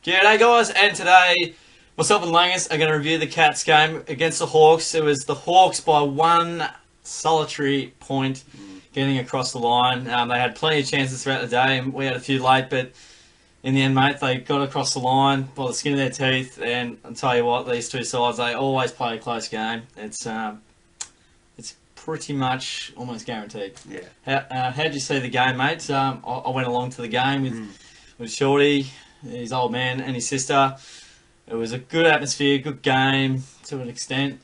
G'day guys, and today myself and Langus are going to review the Cats game against the Hawks. It was the Hawks by one solitary point getting across the line. They had plenty of chances throughout the day and we had a few late, but in the end, mate, they got across the line by the skin of their teeth. And I'll tell you what, these two sides, they always play a close game. It's pretty much almost guaranteed. Yeah. How'd you see the game, mate? I went along to the game with Shorty, his old man, and his sister. It was a good atmosphere, good game to an extent.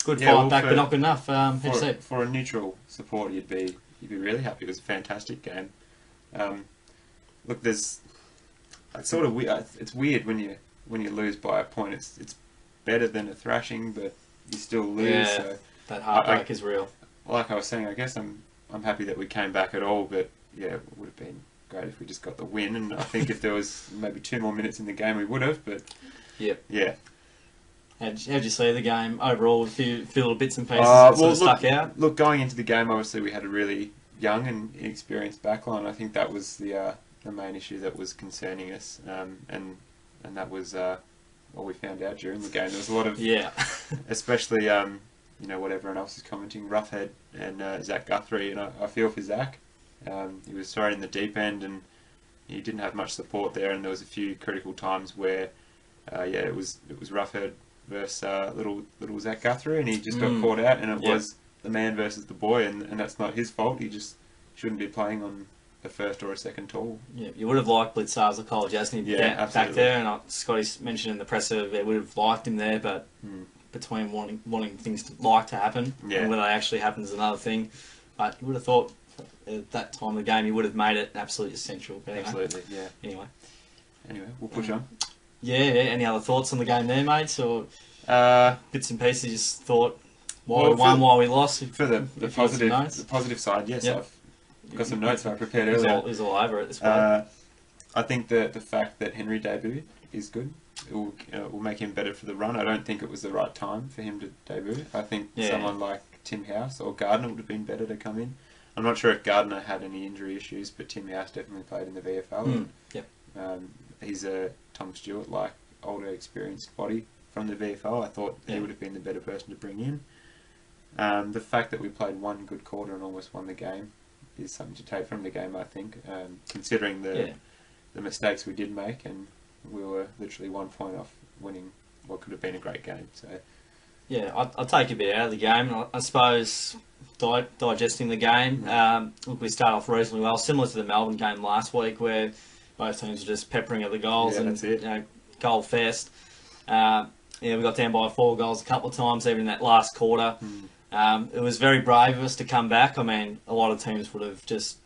Good fight back, but not good enough. How'd you see it? For a neutral support, you'd be really happy. It was a fantastic game. Look, it's sort of weird. It's weird when you lose by a point. It's better than a thrashing, but you still lose. Yeah, so that heartbreak is real. Like I was saying, I guess I'm happy that we came back at all, but yeah, it would have been great if we just got the win. And I think if there was maybe 2 more minutes in the game, we would have. But yeah. How'd you see the game overall? A few little bits and pieces that sort of stuck out? Look, going into the game, obviously we had a really young and inexperienced backline. I think that was the main issue that was concerning us, and that was what we found out during the game. There was a lot of especially what everyone else is commenting, Roughhead and Zach Guthrie, and I feel for Zach. He was thrown in the deep end and he didn't have much support there, and there was a few critical times where it was Roughhead versus little Zach Guthrie, and he just got caught out, and it was the man versus the boy, and that's not his fault. He just shouldn't be playing on a first or a second tall. Yeah, you would have liked Blitzars or Cole Jasny back there, and Scotty mentioned in the presser they would have liked him there, but between wanting things to happen and whether they actually happen is another thing. But you would have thought at that time of the game you would have made it absolutely essential. But absolutely, yeah. Anyway, we'll push on. Yeah. Any other thoughts on the game there, mates? Or bits and pieces you just thought why we won, why we lost? For the positive side, yes. I've got some notes I prepared earlier. He's all over it this point. I think the fact that Henry debuted is good. It will make him better for the run. I don't think it was the right time for him to debut. I think someone like Tim House or Gardner would have been better to come in. I'm not sure if Gardner had any injury issues, but Tim House definitely played in the VFL. He's a Tom Stewart-like older, experienced body from the VFL. I thought he would have been the better person to bring in. The fact that we played one good quarter and almost won the game is something to take from the game, I think, considering the mistakes we did make, and we were literally 1 point off winning what could have been a great game. So yeah, I'll take a bit out of the game. I suppose digesting the game. Look, we started off reasonably well, similar to the Melbourne game last week, where both teams were just peppering at the goals and goal fest. We got down by 4 goals a couple of times, even in that last quarter. It was very brave of us to come back. I mean, a lot of teams would have just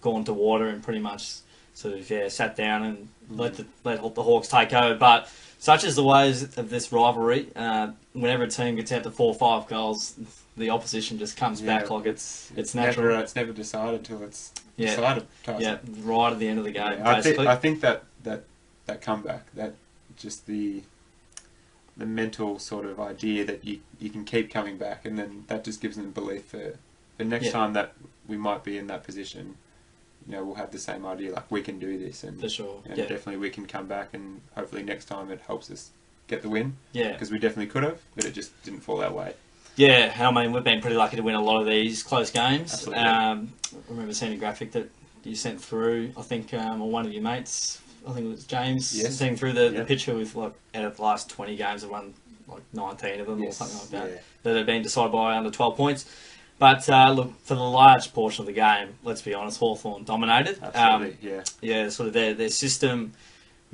gone to water and pretty much sort of sat down and let the Hawks take over. But such is the ways of this rivalry. Whenever a team gets out to 4 or 5 goals, the opposition just comes back like it's natural. It's never decided till it's decided. Yeah, right at the end of the game. I think that comeback, that just the mental sort of idea that you can keep coming back, and then that just gives them belief for the next time that we might be in that position. We'll have the same idea, like we can do this, and for sure, definitely we can come back, and hopefully next time it helps us get the win. Yeah, because we definitely could have, but it just didn't fall our way. Yeah, I mean, we've been pretty lucky to win a lot of these close games. Absolutely. I remember seeing a graphic that you sent through, I think, or one of your mates, I think it was James, seeing through the picture with, like, out of the last 20 games, I've won, like, 19 of them or something like that, that have been decided by under 12 points. But, look, for the large portion of the game, let's be honest, Hawthorn dominated. Absolutely, yeah, sort of their system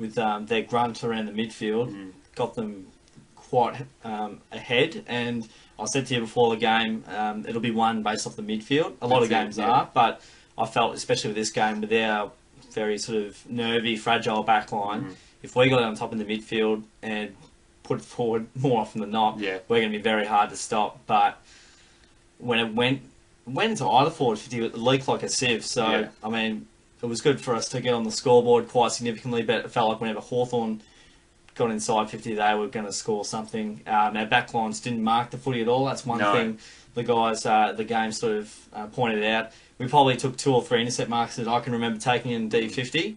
with their grunt around the midfield got them quite ahead, and I said to you before the game, it'll be won based off the midfield. A lot of games are, but I felt, especially with this game, with our very sort of nervy, fragile backline, if we got on top in the midfield and put it forward more often than not, we're going to be very hard to stop. But when it went into either forward 50, it leaked like a sieve. So, I mean, it was good for us to get on the scoreboard quite significantly, but it felt like whenever Hawthorn got inside 50, they were going to score something. Our backlines didn't mark the footy at all. That's one thing the guys, the game sort of pointed out. We probably took 2 or 3 intercept marks that I can remember taking in D50.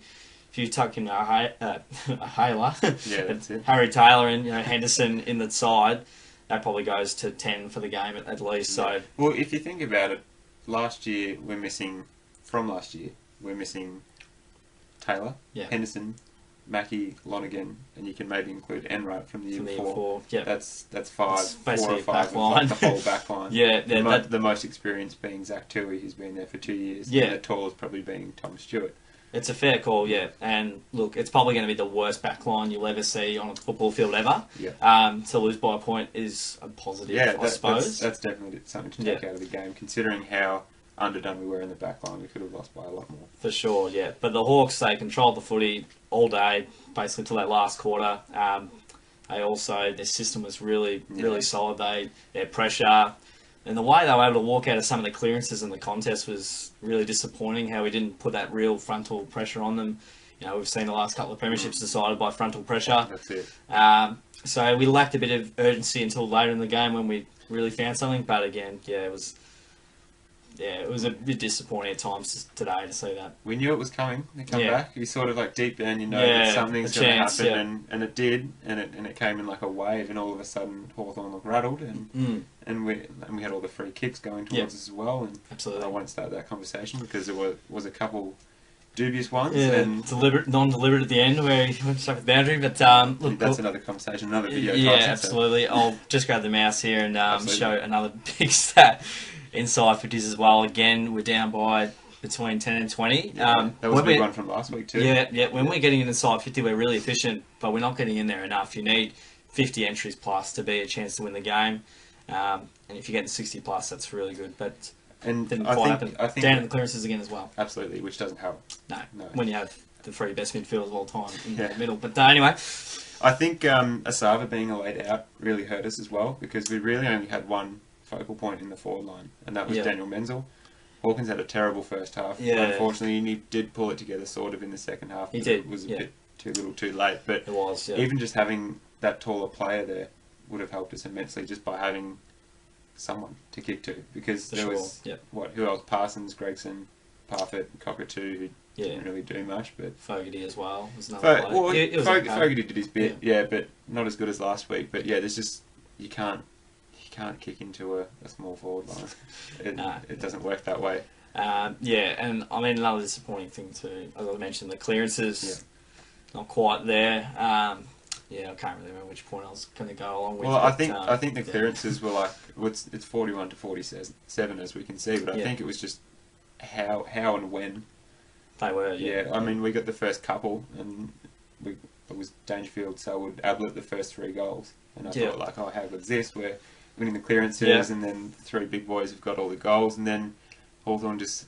if you tuck in a Haler, Yeah, that's it. Harry Taylor and Henderson in the side, that probably goes to 10 for the game at least. So, well, if you think about it, from last year, we're missing Taylor, Henderson, Mackie, Lonergan, and you can maybe include Enright from the year before. Yeah. That's five, it's 4 or 5 of like the whole back line. The most experienced being Zach Tui, who's been there for 2 years. Yeah. And the tallest probably being Tom Stewart. It's a fair call, yeah. And look, it's probably going to be the worst back line you'll ever see on a football field ever. Yeah. To lose by a point is a positive, I suppose. That's definitely something to take out of the game, considering how underdone we were in the back line. We could have lost by a lot more. For sure, yeah. But the Hawks, they controlled the footy all day, basically till that last quarter. Their system was really solid. Their pressure, and the way they were able to walk out of some of the clearances in the contest was really disappointing. How we didn't put that real frontal pressure on them. We've seen the last couple of premierships decided by frontal pressure. That's it. So we lacked a bit of urgency until later in the game when we really found something. But again, it was a bit disappointing at times today to see that. We knew it was coming to come back. You sort of like deep down, that something's going to happen, and it did, and it came in like a wave, and all of a sudden Hawthorn looked rattled, and we had all the free kicks going towards us as well. And absolutely, I won't start that conversation because there was a couple dubious ones, and non-deliberate at the end where he went stuck with the boundary. But look, that's another conversation, another video. Absolutely. I'll just grab the mouse here and show another big stat. Inside 50s as well. Again, we're down by between 10 and 20. That was a big one from last week too. Yeah. When we're getting inside 50, we're really efficient, but we're not getting in there enough. You need 50 entries plus to be a chance to win the game. And if you're getting 60 plus, that's really good. But didn't quite happen. I think down in the clearances again as well. Absolutely, which doesn't help. No. When you have the three best midfielders of all time in the middle. But anyway. I think Asava being laid out really hurt us as well because we really only had one focal point in the forward line, and that was Daniel Menzel. Hawkins had a terrible first half. Unfortunately, he did pull it together sort of in the second half. He did. It was a bit too little too late, but it was, even just having that taller player there would have helped us immensely just by having someone to kick to, because was who else? Parsons, Gregson, Parfitt, Cockatoo, who didn't really do much, but Fogarty as well was another player. Fogarty did his bit, but not as good as last week. But there's just you can't kick into a small forward line. It doesn't work that way. And I mean another disappointing thing too, as I mentioned, the clearances not quite there. I can't really remember which point I was going to go along with. Well, I think the clearances were like it's 41 to 47 as we can see, but I think it was just how and when they were. I mean, we got the first couple, and it was Dangerfield, Selwood, Ablett the first 3 goals, and I thought like, how good is this? We're winning the clearances, and then the 3 big boys have got all the goals, and then Hawthorn just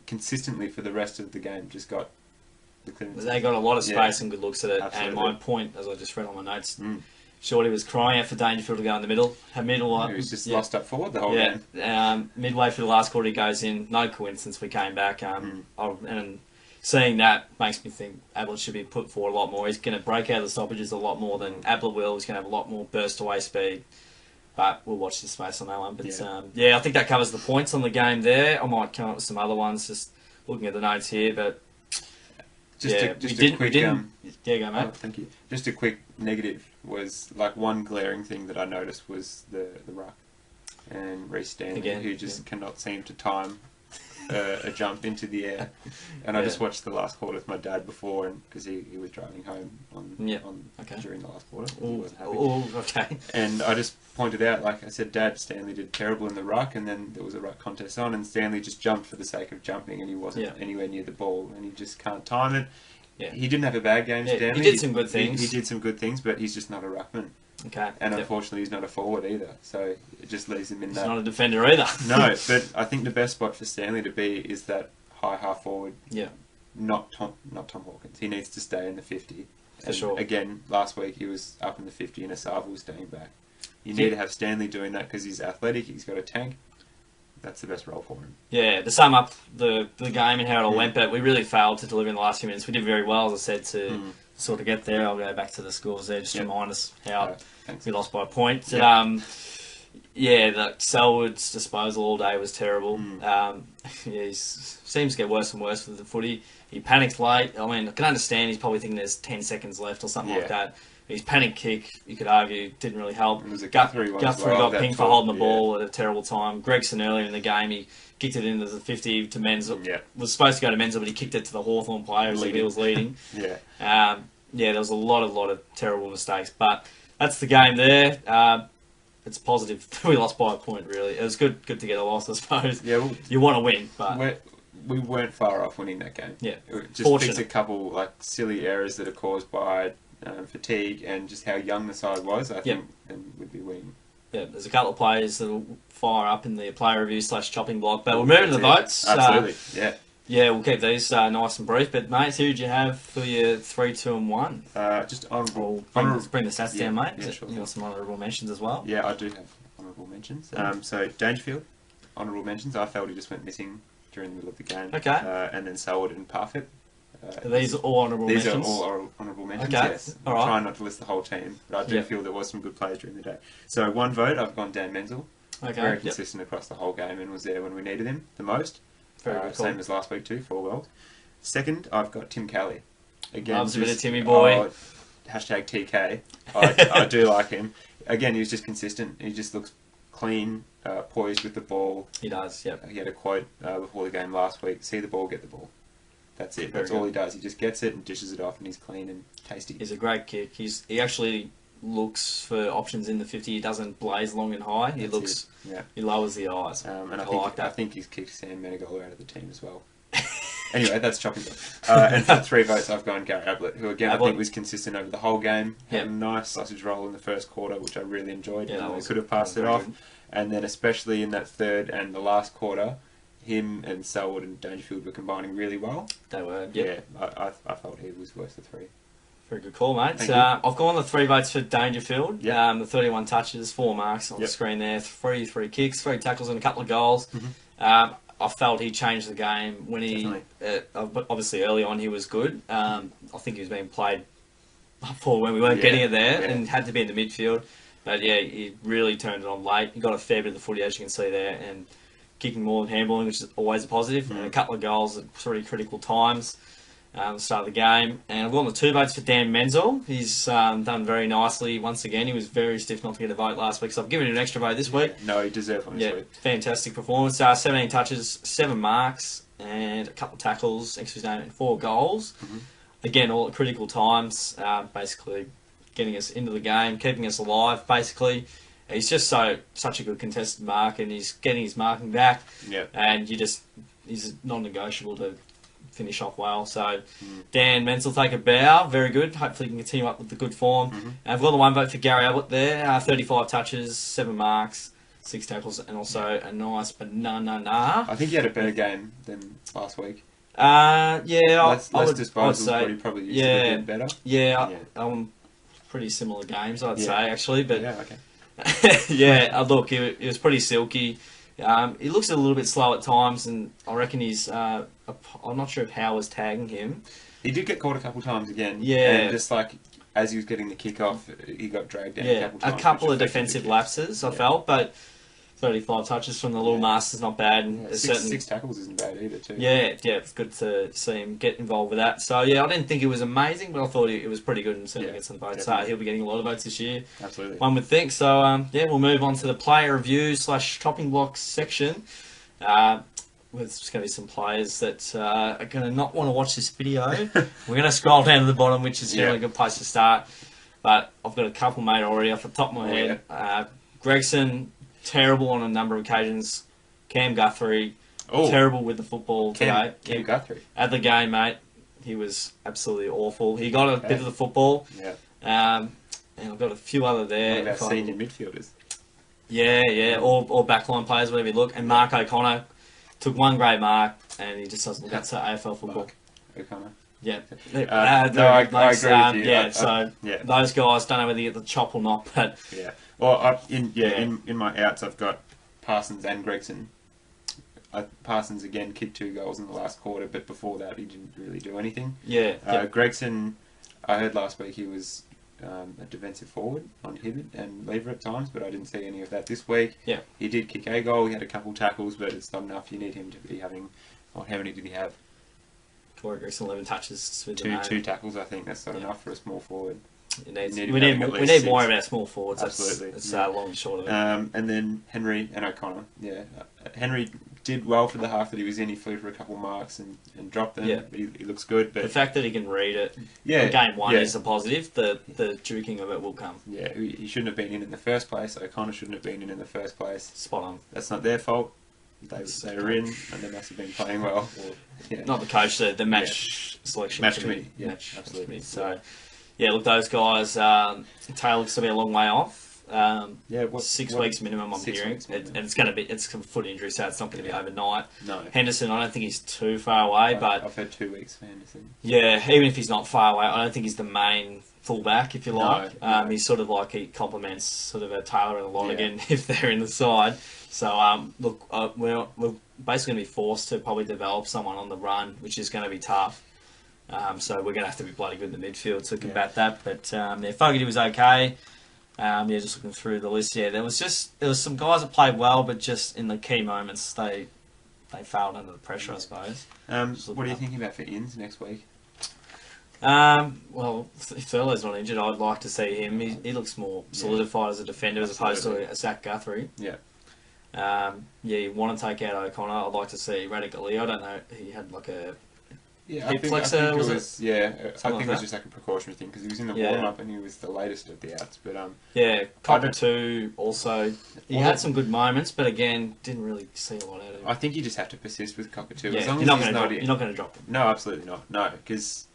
consistently for the rest of the game just got the clearances. They got a lot of space and good looks at it. Absolutely. And my point, as I just read on my notes, Shorty was crying out for Dangerfield to go in the middle. He was just lost up forward the whole game. Midway through the last quarter, he goes in. No coincidence, we came back. And seeing that makes me think Ablett should be put forward a lot more. He's going to break out of the stoppages a lot more than Ablett will. He's going to have a lot more burst away speed. But we'll watch the space on that one. But I think that covers the points on the game there. I might come up with some other ones, just looking at the notes here. But just a quick go, mate. Oh, thank you. Just a quick negative was like one glaring thing that I noticed was the ruck and Reece Stanley, who just cannot seem to time a jump into the air. And I just watched the last quarter with my dad before, and because he was driving home during the last quarter. He wasn't happy. And I just pointed out, like I said, Dad, Stanley did terrible in the ruck, and then there was a ruck contest on, and Stanley just jumped for the sake of jumping, and he wasn't anywhere near the ball, and he just can't time it. He didn't have a bad game, Stanley. He did some good things. He did some good things, but he's just not a ruckman. Okay. And unfortunately, he's not a forward either, so it just leaves him in that. He's not a defender either. No, but I think the best spot for Stanley to be is that high half forward. Yeah. Not Tom Hawkins. He needs to stay in the 50. For sure. Again, last week he was up in the 50 and Asava was staying back. You need to have Stanley doing that because he's athletic, he's got a tank. That's the best role for him. Yeah, to sum up the game and how it all went, but we really failed to deliver in the last few minutes. We did very well, as I said, to sort of get there. I'll go back to the scores there just to remind us how we lost by a point. Yeah, the Selwood's disposal all day was terrible. Mm. Yeah, he seems to get worse and worse with the footy. He panics late. I mean, I can understand he's probably thinking there's 10 seconds left or something like that. His panic kick, you could argue, didn't really help. And there's a Guthrie one as well, got pinged for holding the ball at a terrible time. Gregson earlier in the game, he kicked it into the 50 to Menzel. Yeah. Was supposed to go to Menzel, but he kicked it to the Hawthorn player as he was leading. Yeah. Yeah, there was a lot of terrible mistakes. But that's the game there. It's positive. We lost by a point, really. It was good to get a loss, I suppose. Yeah, well, you want to win, but we weren't far off winning that game. Yeah, just fixed a couple like silly errors that are caused by fatigue and just how young the side was. I think, and we'd be winning. Yeah, there's a couple of players that'll fire up in the player review / chopping block. But we're moving to the votes. Absolutely, yeah. Yeah, we'll keep these nice and brief. But mate, who did you have for your 3, 2, and 1? Just honourable. Bring the stats down, mate. Yeah, sure. You got some honourable mentions as well. Yeah, I do have honourable mentions. So Dangerfield, honourable mentions. I felt he just went missing during the middle of the game. Okay. And then Selwood and Parfitt. Are these all honourable mentions? These are all honourable mentions, okay. Yes. All I'm right. trying not to list the whole team, but I do feel there was some good plays during the day. So one vote, I've gone Dan Menzel. Okay. Very consistent across the whole game and was there when we needed him the most. Very good call. Same as last week too, 4 World. Second, I've got Tim Kelly. Again, loves a bit of Timmy boy. Hashtag TK. I do like him. Again, he was just consistent. He just looks clean, poised with the ball. He does, yep. He had a quote before the game last week, see the ball, get the ball. That's it. That's all he does. He just gets it and dishes it off and he's clean and tasty. He's a great kick. He actually looks for options in the 50. He doesn't blaze long and high. He he lowers the eyes. And I think he's kicked Sam Menegola out of the team as well. Anyway, that's chopping. And for 3 votes, I've gone Gary Ablett, who again I think was consistent over the whole game. Had a nice sausage roll in the first quarter, which I really enjoyed. Yeah, they could have passed it off. Good. And then especially in that third and the last quarter, him and Selwood and Dangerfield were combining really well. They were, yeah. I felt he was worth the 3. Very good call, mate. I've gone the 3 votes for Dangerfield. Yep. The 31 touches, 4 marks on the screen there, 3 kicks, 3 tackles and a couple of goals. Mm-hmm. I felt he changed the game when obviously early on he was good. I think he was being played for when we weren't getting it there and had to be in the midfield. But yeah, he really turned it on late. He got a fair bit of the footy, as you can see there, and kicking more than handballing, which is always a positive. And a couple of goals at 3 critical times at the start of the game. And I've gone the 2 votes for Dan Menzel. He's done very nicely once again. He was very stiff not to get a vote last week, so I've given him an extra vote this week. No, he deserved one this week. Fantastic performance. 17 touches, 7 marks, and a couple of tackles, extra name, and 4 goals. Mm-hmm. Again, all at critical times, basically getting us into the game, keeping us alive, basically. He's just such a good contested mark, and he's getting his marking back. Yep. And he's non-negotiable to finish off well. So Dan Menzel take a bow, very good. Hopefully he can continue up with the good form. And I've got the 1 vote for Gary Ablett there. 35 touches, 7 marks, 6 tackles, and also a nice banana. I think he had a better game than last week. Less disposals, but he probably used to be a bit better. Yeah. Pretty similar games, I'd say, actually. But yeah, okay. Look, he was pretty silky. He looks a little bit slow at times, and I reckon he's... I'm not sure if Howe was tagging him. He did get caught a couple times again. Yeah. And just like, as he was getting the kick off, he got dragged down a couple times. A couple of defensive lapses, I felt, but 35 touches from the little master's not bad. And 6 tackles isn't bad either, too. Yeah, it's good to see him get involved with that. So, yeah, I didn't think it was amazing, but I thought it was pretty good and certainly get some votes. He'll be getting a lot of votes this year. Absolutely. One would think. So, we'll move on to the player review / chopping blocks section. There's going to be some players that are going to not want to watch this video. We're going to scroll down to the bottom, which is a really good place to start. But I've got a couple made already off the top of my head. Gregson, terrible on a number of occasions. Cam Guthrie, terrible with the football today. Cam Guthrie. At the game, mate, he was absolutely awful. He got a bit of the football. Yeah. And I've got a few other there. What about senior midfielders? Yeah. Or backline players, whatever you look. And Mark O'Connor took 1 great mark, and he just doesn't look at AFL football. Mark O'Connor. Yeah. I agree with you. Those guys don't know whether you get the chop or not, but... Yeah. Well, in my outs, I've got Parsons and Gregson. Parsons, again, kicked 2 goals in the last quarter, but before that, he didn't really do anything. Yeah. Gregson, I heard last week he was a defensive forward on Hibbert and Lever at times, but I didn't see any of that this week. Yeah. He did kick a goal, he had a couple tackles, but it's not enough. You need him to be having, how many did he have? Corey Gregson, 11 touches with Two tackles, I think. That's not enough for a small forward. We need more of our small forwards. Absolutely. That's long and short of it. And then Henry and O'Connor. Yeah. Henry did well for the half that he was in. He flew for a couple marks and dropped them. Yeah. But he looks good. But the fact that he can read it from game one is a positive. The juking of it will come. Yeah, he shouldn't have been in the first place. O'Connor shouldn't have been in the first place. Spot on. That's not their fault. They were in and they must have been playing well. Not the coach, the match selection committee. Yeah, absolutely. So, look, those guys, Taylor looks to be a long way off. 6 weeks minimum, I'm hearing. And it's a foot injury, so it's not going to be overnight. No. Henderson, I don't think he's too far away, but I've heard 2 weeks for Henderson. Yeah, even if he's not far away, I don't think he's the main fullback, if you like. No. He's sort of like, he complements sort of a Taylor and a Lonergan if they're in the side. So, we're basically going to be forced to probably develop someone on the run, which is going to be tough. So we're going to have to be bloody good in the midfield to combat that. But Fogarty was okay. Just looking through the list, there was some guys that played well, but just in the key moments they failed under the pressure, I suppose. What are you thinking about for Inns next week? Well, if Thurlow's not injured, I'd like to see him. He looks more solidified as a defender as opposed to a Zach Guthrie. Yeah. You want to take out O'Connor. I'd like to see Radically. I don't know. He had like a hip flexor, was it? Yeah, I think it was just like a precautionary thing because he was in the warm-up and he was the latest of the outs. But Cockatoo also. He had some good moments, but again, didn't really see a lot out of him. I think you just have to persist with Cockatoo. Yeah, as long you're as not going to drop him. No, absolutely not. No, because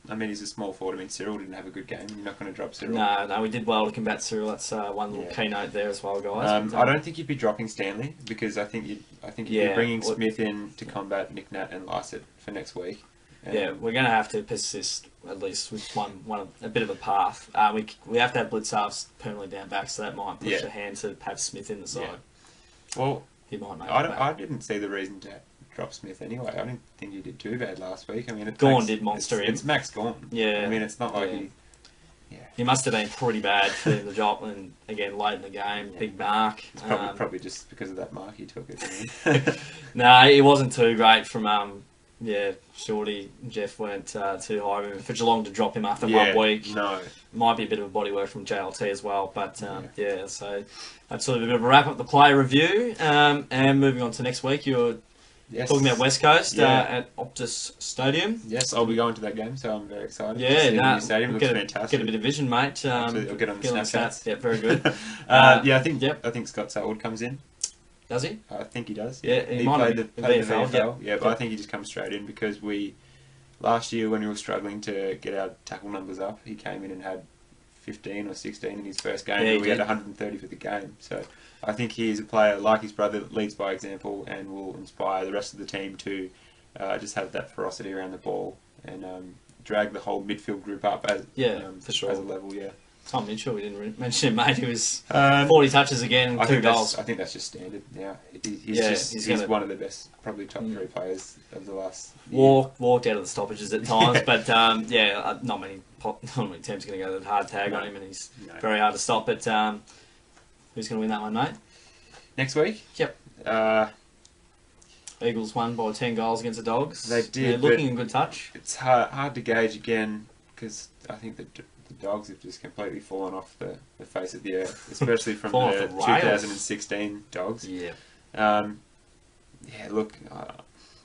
he's a small forward. Cyril didn't have a good game. You're not going to drop Cyril. No, we did well to combat Cyril. That's one little keynote there as well, guys. I don't think you'd be dropping Stanley because I think you'd be bringing Smith in to combat Nick Nat and Lycett for next week. We're going to have to persist at least with a bit of a path. We have to have blitz halves permanently down back, so that might push a hand to have Smith in the side. Yeah. Well, he might make I didn't see the reason to drop Smith anyway. I didn't think he did too bad last week. Gawn did monster him. It's Max Gawn. Yeah. It's not like he... Yeah. He must have been pretty bad for the job, and again, late in the game, big mark. It's probably just because of that mark he took it. No, it wasn't too great from... Shorty and Jeff weren't too high with him. For Geelong to drop him after 1 week. No. Might be a bit of a body work from JLT as well. But, so that's sort of a bit of a wrap up the player review. And moving on to next week, you're talking about West Coast at Optus Stadium. Yes, I'll be going to that game, so I'm very excited. Yeah, the new stadium looks fantastic. Get a bit of vision, mate. Absolutely, I'll get on the Snapchats. Yeah, very good. I think Scott Selwood comes in. Does he? I think he does. Yeah, he might have played the VFL. Yeah, but I think he just comes straight in because last year when we were struggling to get our tackle numbers up, he came in and had 15 or 16 in his first game, and we had 130 for the game. So I think he's a player like his brother that leads by example and will inspire the rest of the team to just have that ferocity around the ball and drag the whole midfield group up as for sure. as a level. Yeah. Tom Mitchell, we didn't mention him, mate. He was 40 touches again, 2 goals. I think that's just standard now. He's one of the best, probably top 3 players of the last year. Walked out of the stoppages at times, but not many teams are going to go the hard tag on him, and he's very hard to stop. But who's going to win that one, mate? Next week? Yep. Eagles won by 10 goals against the Dogs. They did. They're looking in good touch. It's hard to gauge again because I think the Dogs have just completely fallen off the face of the earth, especially from the 2016 Dogs. Yeah. Look,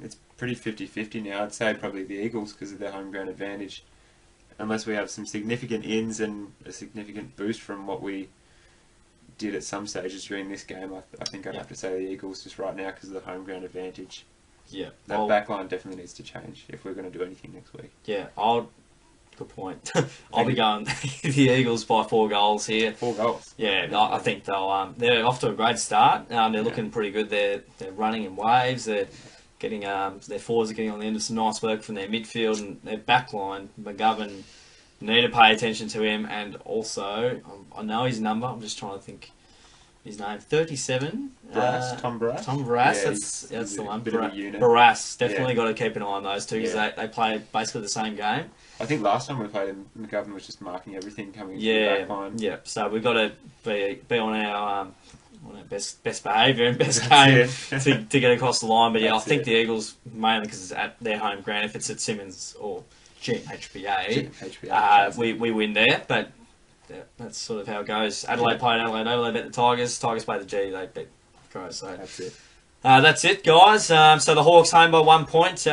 it's pretty 50-50 now. I'd say probably the Eagles because of their home ground advantage. Unless we have some significant ins and a significant boost from what we did at some stages during this game, I think I'd have to say the Eagles just right now because of the home ground advantage. Yeah. That backline definitely needs to change if we're going to do anything next week. Yeah, good point. I'll be going the Eagles by 4 goals here. 4 goals. Yeah, I think they're off to a great start. They're looking pretty good. They're running in waves. They're getting their forwards are getting on the end of some nice work from their midfield and their backline. McGovern, need to pay attention to him, and also I know his number. I'm just trying to think his name, 37. Tom Barras. Tom Barras, Yeah, that's the one. Bit of a unit. Barras, definitely got to keep an eye on those two because they play basically the same game. I think last time we played him, McGovern was just marking everything coming into the back line. Yeah, so we've got to be on our best behaviour and best game to get across the line. But yeah, I think the Eagles, mainly because it's at their home ground, if it's at Simmons or GMHBA, we win there. But that's sort of how it goes. Adelaide played Adelaide beat the Tigers play the G, they beat Crows. So that's it, guys. So the Hawks home by 1 point.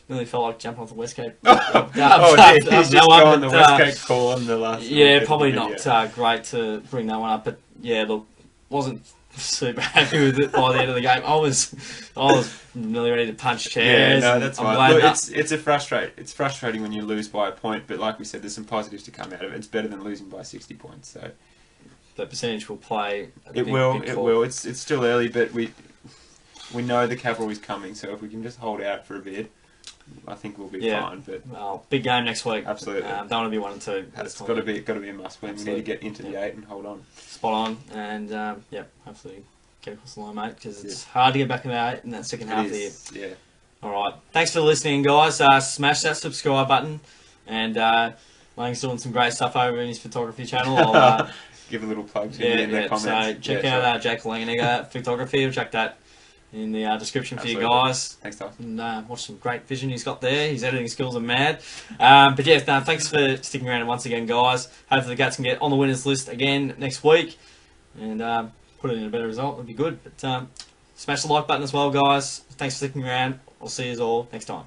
Nearly felt like jumping off the Westgate. He's just gone the Westgate call on the last. Yeah, probably not great to bring that one up. But yeah, look, wasn't super happy with it by the end of the game. I was nearly ready to punch chairs. Yeah, no, that's right. Look, it's frustrating when you lose by a point, but like we said, there's some positives to come out of it. It's better than losing by 60 points. So the percentage will play. It will. It's still early, but we know the cavalry's coming. So if we can just hold out for a bit, I think we'll be fine. But big game next week. Absolutely. Don't want to be 1 and 2. It's got to be a must win. We need to get into the 8 and hold on. Spot on, and hopefully get across the line, mate, because it's hard to get back in the 8 in that second half of the year. Yeah. All right. Thanks for listening, guys. Smash that subscribe button, and Lang's doing some great stuff over in his photography channel. I'll give a little plug to in the comments. So check out Jake Langenegger photography. I'll check that in the description for you guys. Thanks, Dave. And watch some great vision he's got there. His editing skills are mad. But yeah, thanks for sticking around once again, guys. Hopefully the Gats can get on the winners list again next week and put it in a better result. That'd be good. But smash the like button as well, guys. Thanks for sticking around. I'll see you all next time.